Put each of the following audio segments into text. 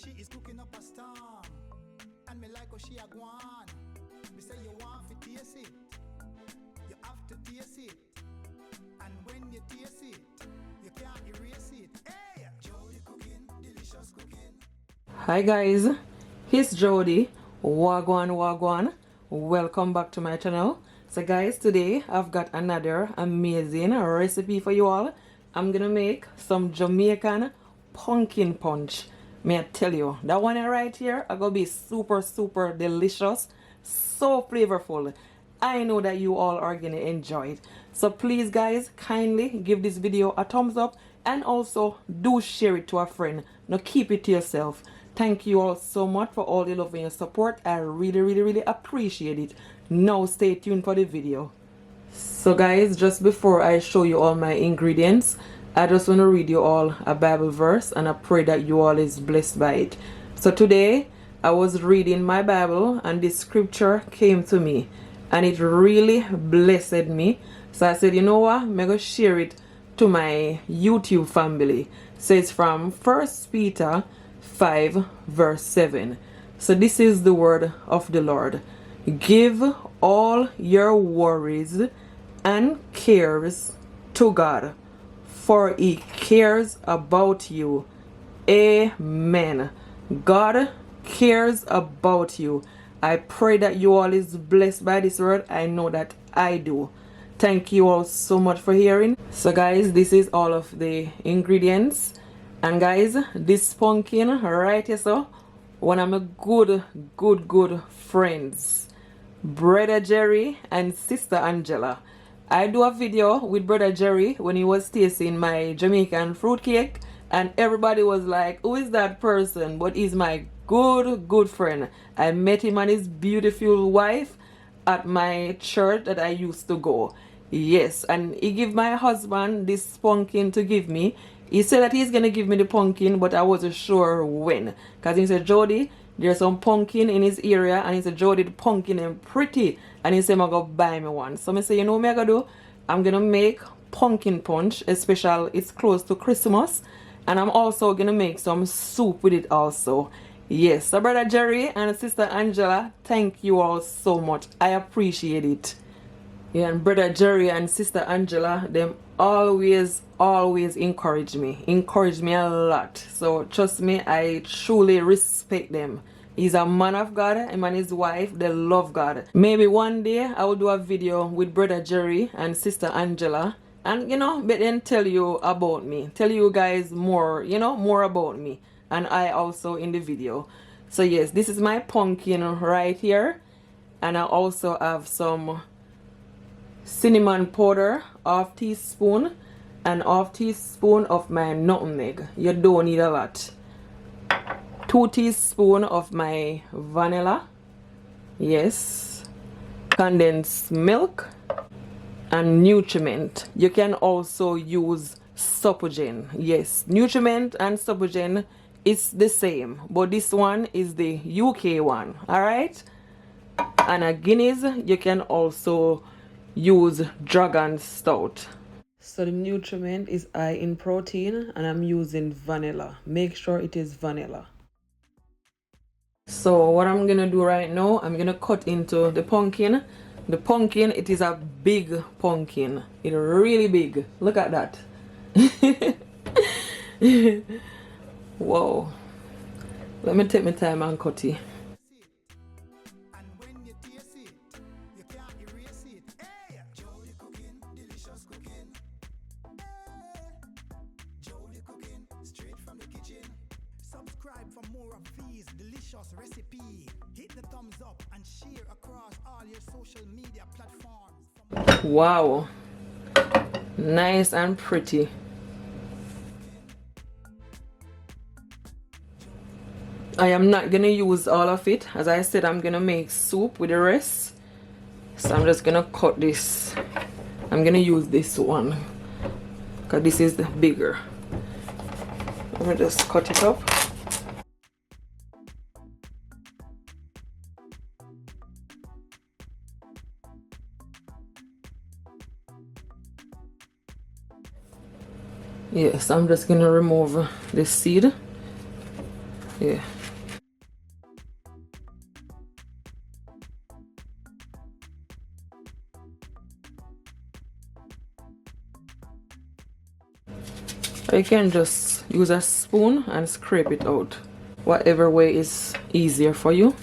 She is cooking up a storm, and me like how she a gwan. Me say you want to taste it, you have to taste it, and when you taste it, you can't erase it. Hey, Jody cooking, delicious cooking. Hi guys, it's Jody. Wagwan wagwan. Welcome back to my channel. So guys, today I've got another amazing recipe for you all. I'm gonna make some Jamaican pumpkin punch. May I tell you, that one right here are gonna be super delicious, so flavorful. I know that you all are gonna enjoy it. So please guys, kindly give this video a thumbs up and also do share it to a friend. Now keep it to yourself. Thank you all so much for all the love and your support. I really appreciate it. Now stay tuned for the video. So guys, just before I show you all my ingredients, I just want to read you all a Bible verse, and I pray that you all is blessed by it. So today I was reading my Bible and this scripture came to me and it really blessed me. So I said, you know what, I'm going to share it to my YouTube family. So it's from 1 Peter 5 verse 7. So this is the word of the Lord. Give all your worries and cares to God, for He cares about you. Amen. God cares about you. I pray that you all is blessed by this word. I know that I do. Thank you all so much for hearing. So guys, this is all of the ingredients. And guys, this pumpkin right here, so one of my good friends, Brother Jerry and Sister Angela. I do a video with Brother Jerry when he was tasting my Jamaican fruitcake, and everybody was like, who is that person? But he's my good friend. I met him and his beautiful wife at my church that I used to go. Yes, and he gave my husband this pumpkin to give me. He said that he's gonna give me the pumpkin, but I wasn't sure when. Because he said, Jody, there's some pumpkin in his area, and he said, Jody, the pumpkin is pretty. And he said, I'm gonna buy me one. So I say, you know what I'm gonna do? I'm gonna make pumpkin punch, especially it's close to Christmas. And I'm also gonna make some soup with it also. Yes, so Brother Jerry and Sister Angela, thank you all so much. I appreciate it. Yeah, and Brother Jerry and Sister Angela, them always encourage me a lot. So trust me, I truly respect them. He's a man of God. Him and his wife, they love God. Maybe one day I will do a video with Brother Jerry and Sister Angela, and but then tell you about me, tell you guys more, more about me, and I also in the video. So yes, this is my pumpkin right here, and I also have some cinnamon powder, half teaspoon, and half teaspoon of my nutmeg. You don't need a lot. 2 teaspoons of my vanilla. Yes. Condensed milk and nutriment. You can also use supplegen. Yes, nutriment and supplegen is the same, but this one is the UK one. Alright? And a Guinness, you can also use dragon stout. So the nutriment is high in protein, and I'm using vanilla. Make sure it is vanilla. So what I'm gonna do right now, I'm gonna cut into the pumpkin. The pumpkin, it is a big pumpkin. It's really big. Look at that. Whoa. Let me take my time and cut it. Subscribe for more of these delicious recipes. Hit the thumbs up and share across all your social media platforms. Wow, nice and pretty. I am not gonna use all of it. As I said, I'm gonna make soup with the rest. So I'm just gonna cut this. I'm gonna use this one because this is the bigger. Let me just cut it up. Yes, I'm just gonna remove the seed. Yeah. You can just use a spoon and scrape it out, whatever way is easier for you.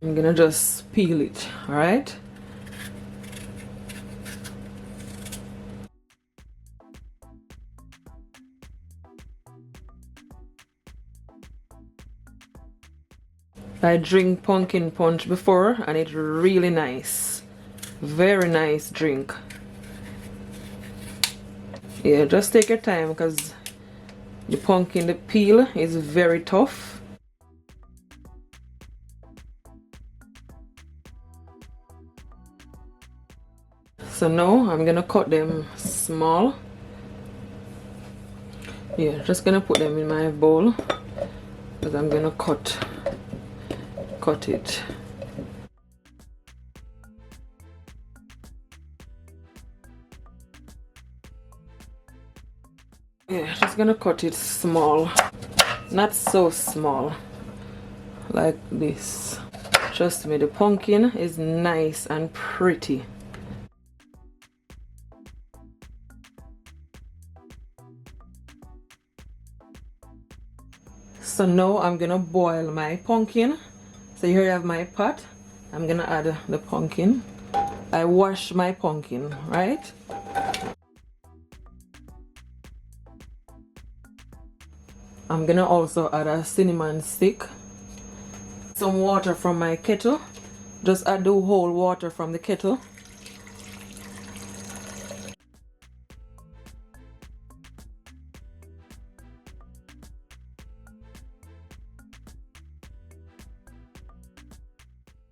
I'm gonna just peel it, alright? I drink pumpkin punch before and it's really nice. Very nice drink. Yeah, just take your time because the pumpkin, the peel is very tough. So now I'm gonna cut them small. Yeah, just gonna put them in my bowl because I'm gonna cut it. Yeah, just gonna cut it small, not so small, like this. Trust me, the pumpkin is nice and pretty. So now I'm gonna boil my pumpkin. So here I have my pot. I'm gonna add the pumpkin. I wash my pumpkin, right? I'm gonna also add a cinnamon stick. Some water from my kettle. Just add the whole water from the kettle.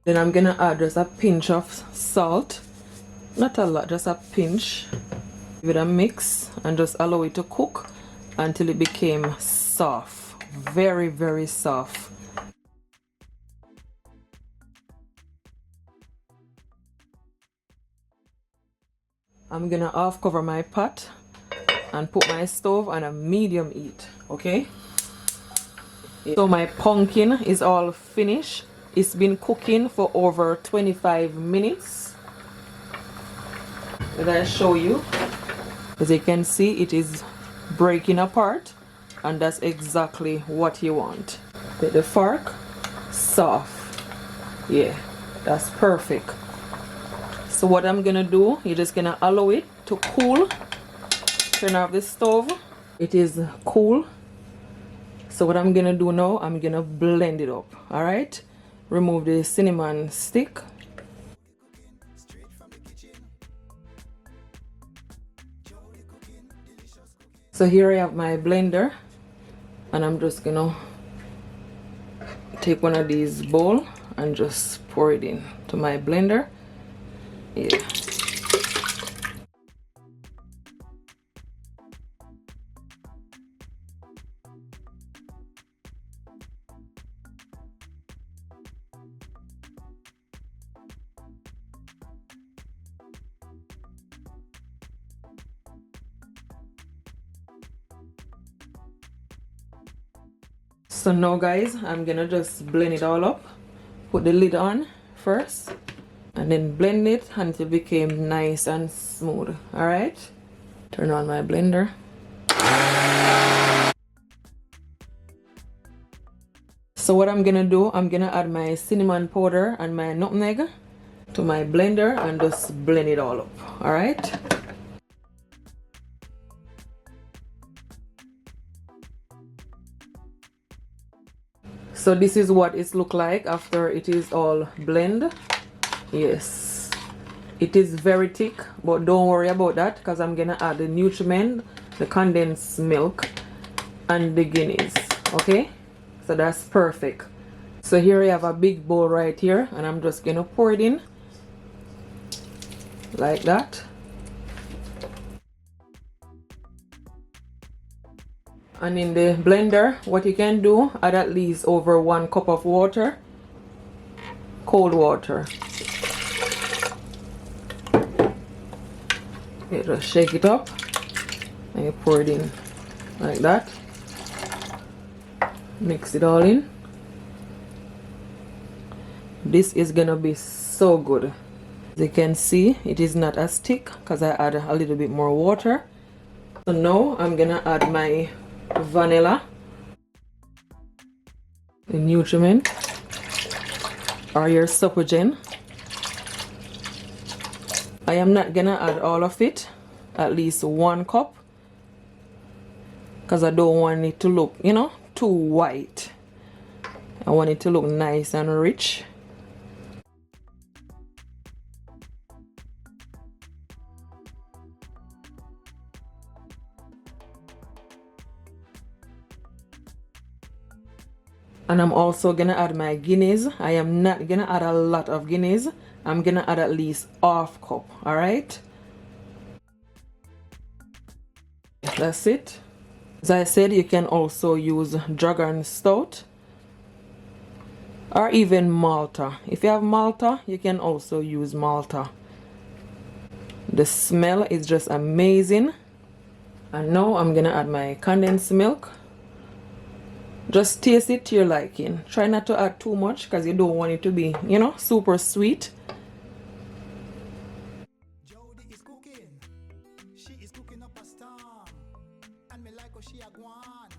Then I'm gonna add just a pinch of salt. Not a lot, just a pinch. Give it a mix and just allow it to cook until it became soft. Very, very soft. I'm gonna half cover my pot and put my stove on a medium heat, okay? So my pumpkin is all finished. It's been cooking for over 25 minutes. Let I show you. As you can see, it is breaking apart, and that's exactly what you want. With the fork, soft. Yeah, that's perfect. So what I'm gonna do, you're just gonna allow it to cool. Turn off the stove. It is cool. So what I'm gonna do now, I'm gonna blend it up. All right. Remove the cinnamon stick. So here I have my blender, and I'm just gonna take one of these bowl and just pour it in to my blender. Yeah. So now guys, I'm gonna just blend it all up. Put the lid on first and then blend it until it became nice and smooth. Alright, turn on my blender. So what I'm gonna do, I'm gonna add my cinnamon powder and my nutmeg to my blender and just blend it all up. Alright. So this is what it looks like after it is all blend. Yes, it is very thick, but don't worry about that because I'm gonna add the nutriment, the condensed milk, and the Guinness. Okay, so that's perfect. So here I have a big bowl right here, and I'm just gonna pour it in like that. And in the blender, what you can do, add at least over 1 cup of water, cold water. You just shake it up and you pour it in like that. Mix it all in. This is gonna be so good. As you can see, it is not as thick because I add a little bit more water. So now I'm gonna add my vanilla, the nutriment, or your supplegen. I am not gonna add all of it, at least 1 cup, because I don't want it to look, you know, too white. I want it to look nice and rich. And I'm also gonna add my Guinness. I am not gonna add a lot of Guinness. I'm gonna add at least ½ cup, all right? That's it. As I said, you can also use Dragon Stout or even Malta. If you have Malta, you can also use Malta. The smell is just amazing. And now I'm gonna add my condensed milk. Just taste it to your liking. Try not to add too much because you don't want it to be, you know, super sweet. Jody is cooking. She is cooking up a storm. And me like how she a gwan.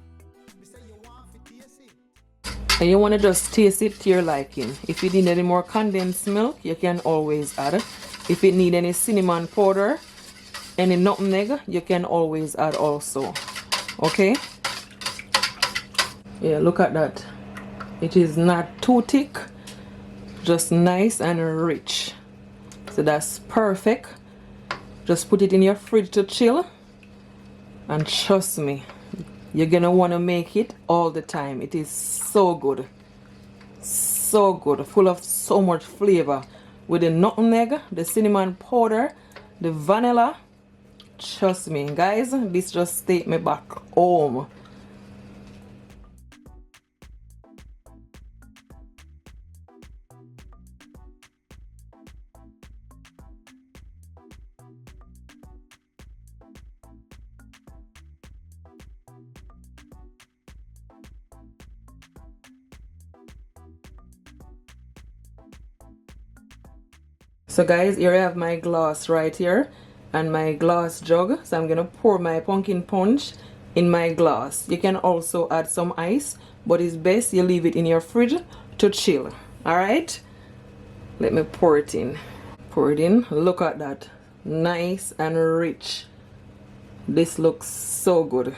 Me say you want to taste it. And you want to just taste it to your liking. If you need any more condensed milk, you can always add. If you need any cinnamon powder, any nutmeg, you can always add also. Okay? Yeah, look at that. It is not too thick, just nice and rich. So that's perfect. Just put it in your fridge to chill, and trust me, you're gonna want to make it all the time. It is so good, so good, full of so much flavor with the nutmeg, the cinnamon powder, the vanilla. Trust me guys, this just take me back home. So guys, here I have my glass right here and my glass jug. So I'm gonna pour my pumpkin punch in my glass. You can also add some ice, but it's best you leave it in your fridge to chill. All right, let me pour it in. Pour it in. Look at that, nice and rich. This looks so good.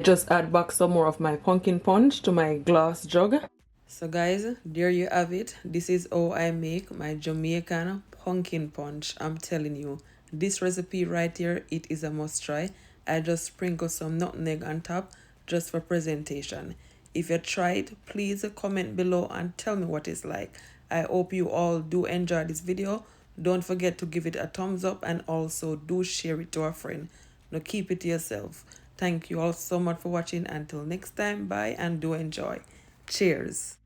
Just add back some more of my pumpkin punch to my glass jug. So guys, there you have it. This is how I make my Jamaican pumpkin punch. I'm telling you, this recipe right here, it is a must try. I just sprinkle some nutmeg on top just for presentation. If you tried, please comment below and tell me what it's like. I hope you all do enjoy this video. Don't forget to give it a thumbs up and also do share it to a friend. Now keep it to yourself. Thank you all so much for watching. Until next time, bye and do enjoy. Cheers.